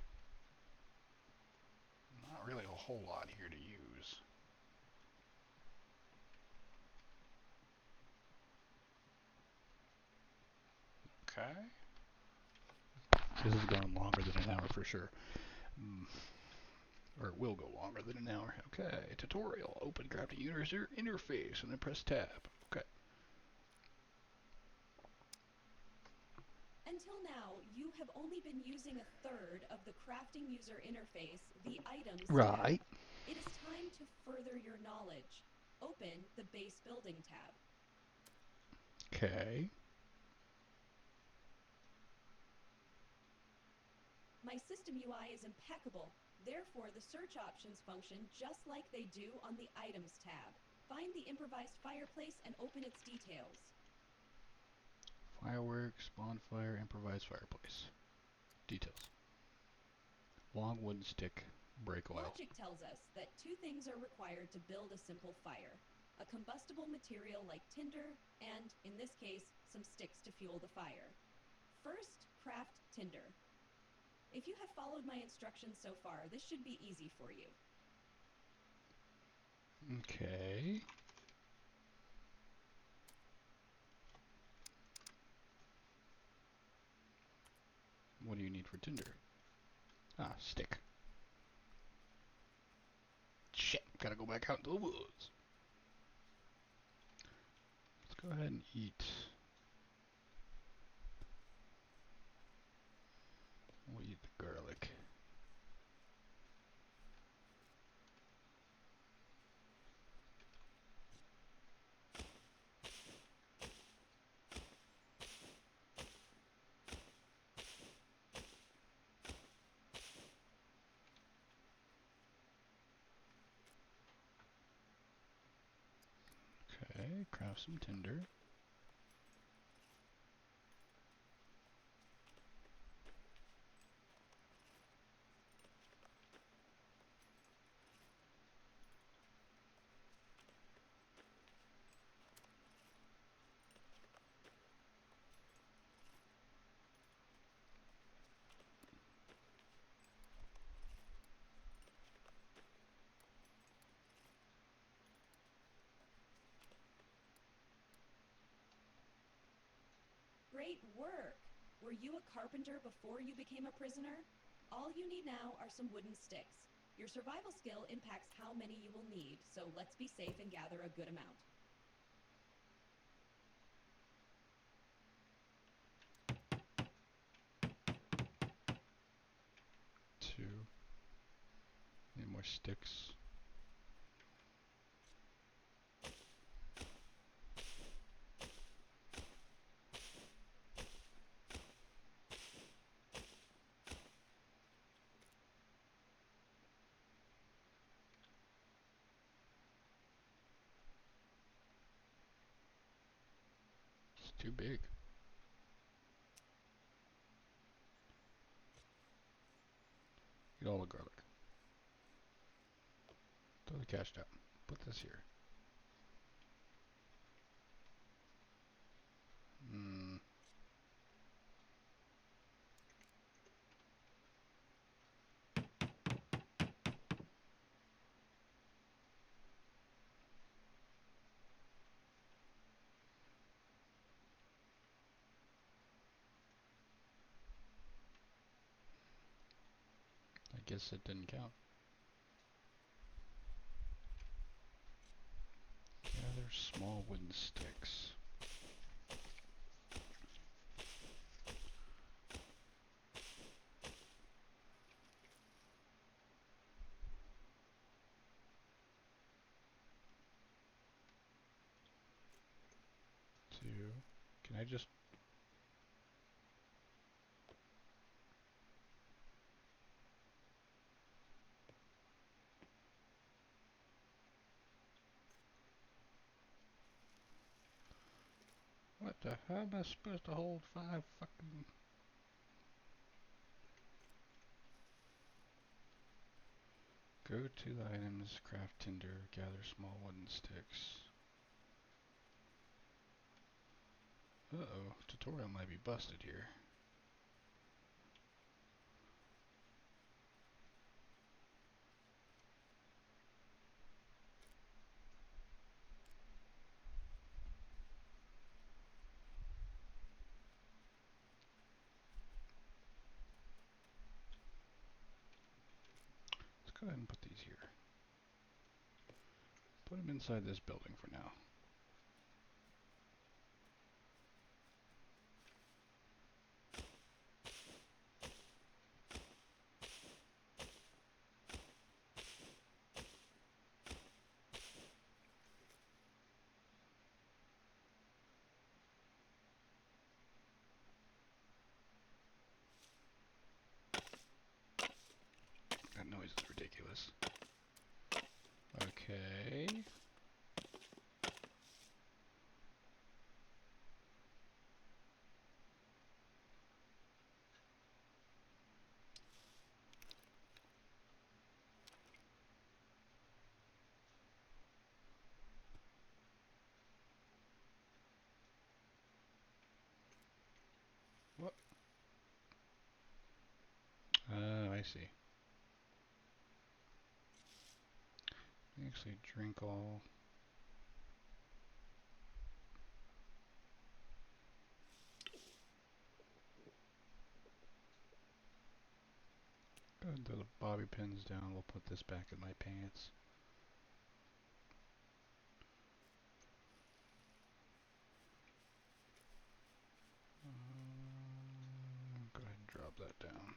Not really a whole lot here to use. Okay. This is going longer than an hour for sure. Or it will go longer than an hour. Okay. Tutorial. Open crafting user interface and then press tab. Okay. Until now, you have only been using a third of the crafting user interface, the items tab. Right. It is time to further your knowledge. Open the base building tab. Okay. My system UI is impeccable. Therefore, the search options function just like they do on the items tab. Find the improvised fireplace and open its details. Fireworks, bonfire, improvised fireplace. Details. Long wooden stick, brake oil. Logic tells us that two things are required to build a simple fire. A combustible material like tinder, and, in this case, some sticks to fuel the fire. First, craft tinder. If you have followed my instructions so far, this should be easy for you. Okay. for tinder. Ah, stick. Shit, gotta go back out into the woods. Let's go ahead and eat. We'll eat the garlic. Okay, craft some tinder. Great work! Were you a carpenter before you became a prisoner? All you need now are some wooden sticks. Your survival skill impacts how many you will need, so let's be safe and gather a good amount. Two. Need more sticks. It's too big. Eat all the garlic. Throw the cash down. Put this here. Hmm. I guess it didn't count. Gather small wooden sticks. Two. Can I just... What the hell am I supposed to hold 5 fucking... Go to the items, craft tinder, gather small wooden sticks. Uh-oh, tutorial might be busted here. Let's go ahead and put these here. Put them inside this building for now. That noise is ridiculous. Okay. What? I see. Actually drink all... Throw the bobby pins down. We'll put this back in my pants. Go ahead and drop that down.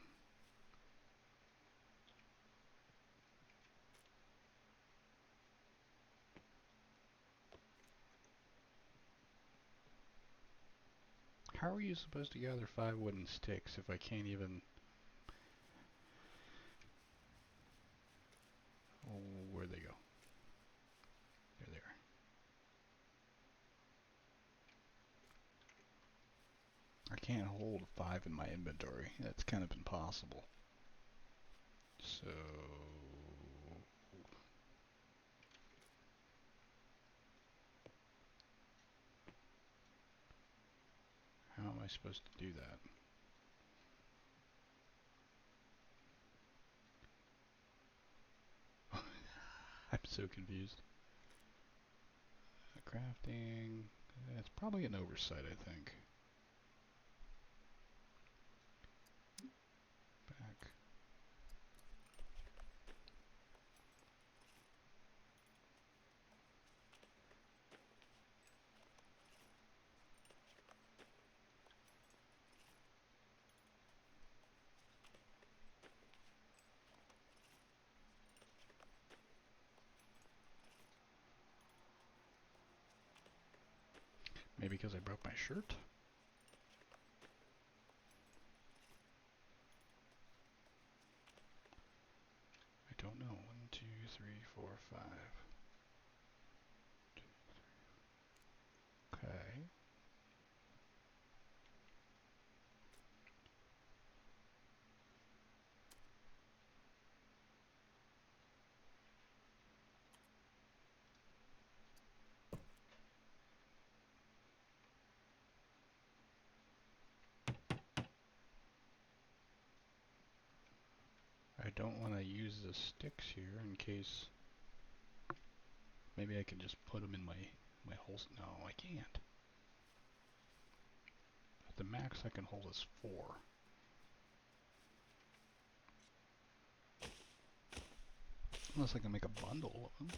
How are you supposed to gather 5 wooden sticks if I can't even... Oh, where'd they go? There they are. I can't hold 5 in my inventory. That's kind of impossible. So... how am I supposed to do that? I'm so confused. Crafting... it's probably an oversight, I think. Back. Maybe because I broke my shirt? I don't know. 1, 2, 3, 4, 5. Okay. I don't want to use the sticks here in case... maybe I can just put them in my holes. No, I can't. The max I can hold is 4. Unless I can make a bundle of them.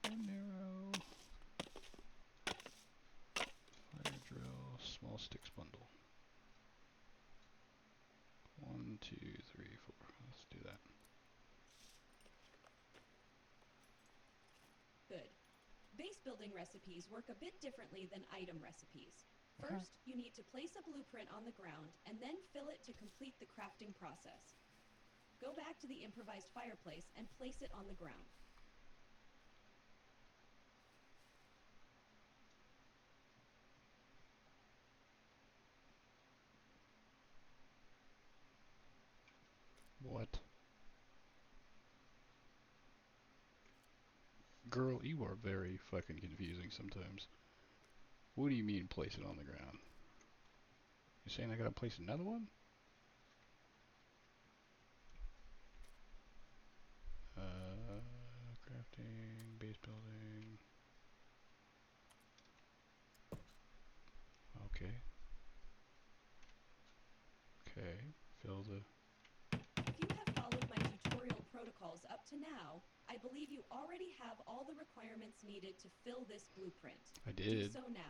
One arrow. Fire drill. Small sticks bundle. 1, 2, 3, 4. Let's do that. Good. Base building recipes work a bit differently than item recipes. First, you need to place a blueprint on the ground and then fill it to complete the crafting process. Go back to the improvised fireplace and place it on the ground. What? Girl, you are very fucking confusing sometimes. What do you mean place it on the ground? You saying I gotta place another one? Crafting, base building. Okay. Okay, fill the... If you have followed my tutorial protocols up to now, I believe you already have all the requirements needed to fill this blueprint. I Do did. so now.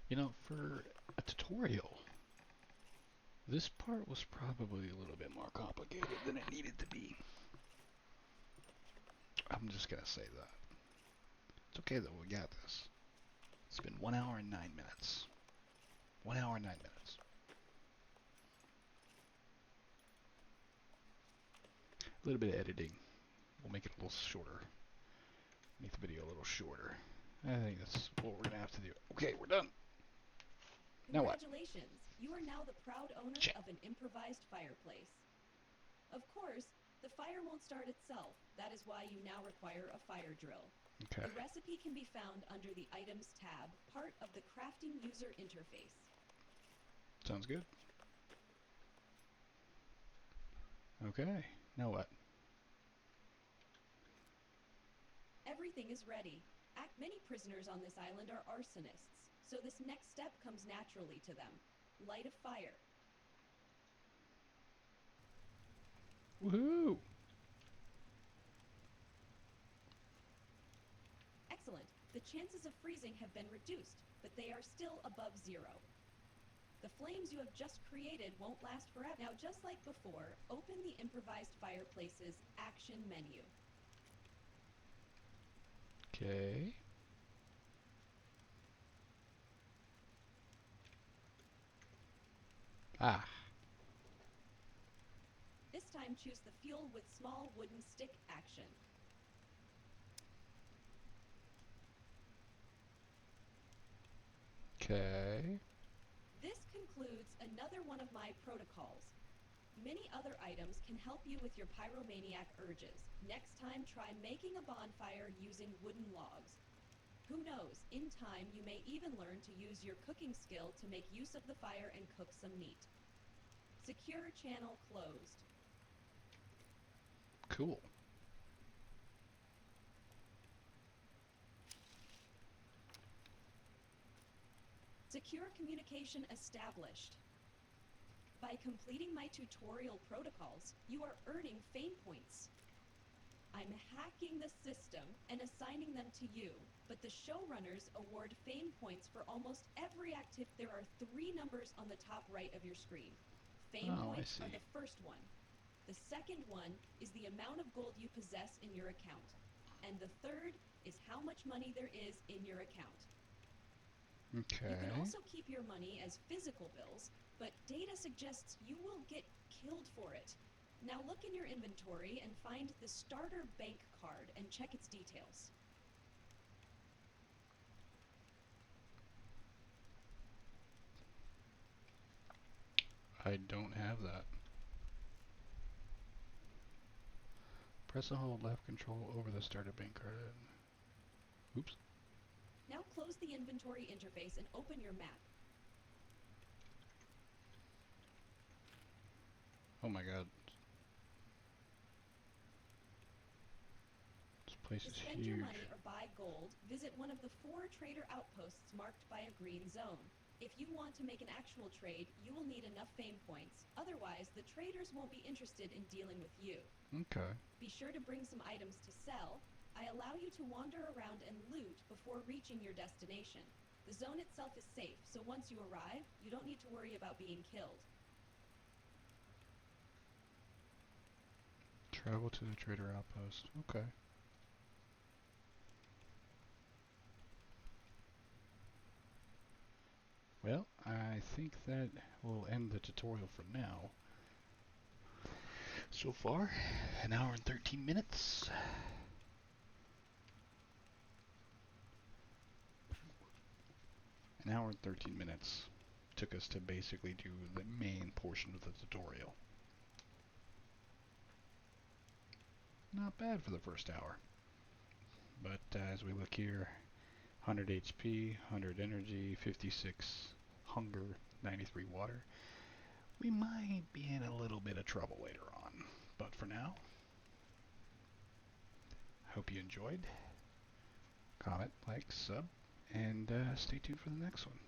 You know, for a tutorial, this part was probably a little bit more complicated than it needed to be. I'm just gonna say that. It's okay though, we got this. It's been 1 hour and 9 minutes. 1 hour and 9 minutes. A little bit of editing. We'll make it a little shorter. Make the video a little shorter. I think that's what we're gonna have to do. Okay, we're done. Now what? Congratulations! You are now the proud owner Check. of an improvised fireplace. Of course, The fire won't start itself. That is why you now require a fire drill. Okay. The recipe can be found under the Items tab, part of the Crafting User Interface. Sounds good. Okay. Now what? Everything is ready. Many prisoners on this island are arsonists, so this next step comes naturally to them. Light a fire. Woohoo! Excellent. The chances of freezing have been reduced, but they are still above zero. The flames you have just created won't last forever. Now, just like before, open the improvised fireplace's action menu. Okay. Ah. This time, choose the fuel with small wooden stick action. Okay. This concludes another one of my protocols. Many other items can help you with your pyromaniac urges. Next time, try making a bonfire using wooden logs. Who knows, in time you may even learn to use your cooking skill to make use of the fire and cook some meat. Secure channel closed. Cool. Secure communication established. By completing my tutorial protocols, you are earning fame points. I'm hacking the system and assigning them to you, but the showrunners award fame points for almost every activity. There are 3 numbers on the top right of your screen. Fame Oh, I points are see. the first one. The second one is the amount of gold you possess in your account. And the third is how much money there is in your account. Okay. You can also keep your money as physical bills, but data suggests you will get killed for it. Now look in your inventory and find the starter bank card and check its details. I don't have that. Press and hold left control over the starter bank card. Oops. Now close the inventory interface and open your map. Oh my god. This place To is spend your huge. money or buy gold, visit one of the 4 trader outposts marked by a green zone. If you want to make an actual trade, you will need enough fame points. Otherwise, the traders won't be interested in dealing with you. Okay. Be sure to bring some items to sell. I allow you to wander around and loot before reaching your destination. The zone itself is safe, so once you arrive, you don't need to worry about being killed. Travel to the trader outpost. Okay. Well, I think that will end the tutorial for now. So far, an hour and 13 minutes. An hour and 13 minutes took us to basically do the main portion of the tutorial. Not bad for the first hour. But as we look here, 100 HP, 100 energy, 56 hunger, 93 water. We might be in a little bit of trouble later on. But for now, hope you enjoyed. Comment, like, sub, and stay tuned for the next one.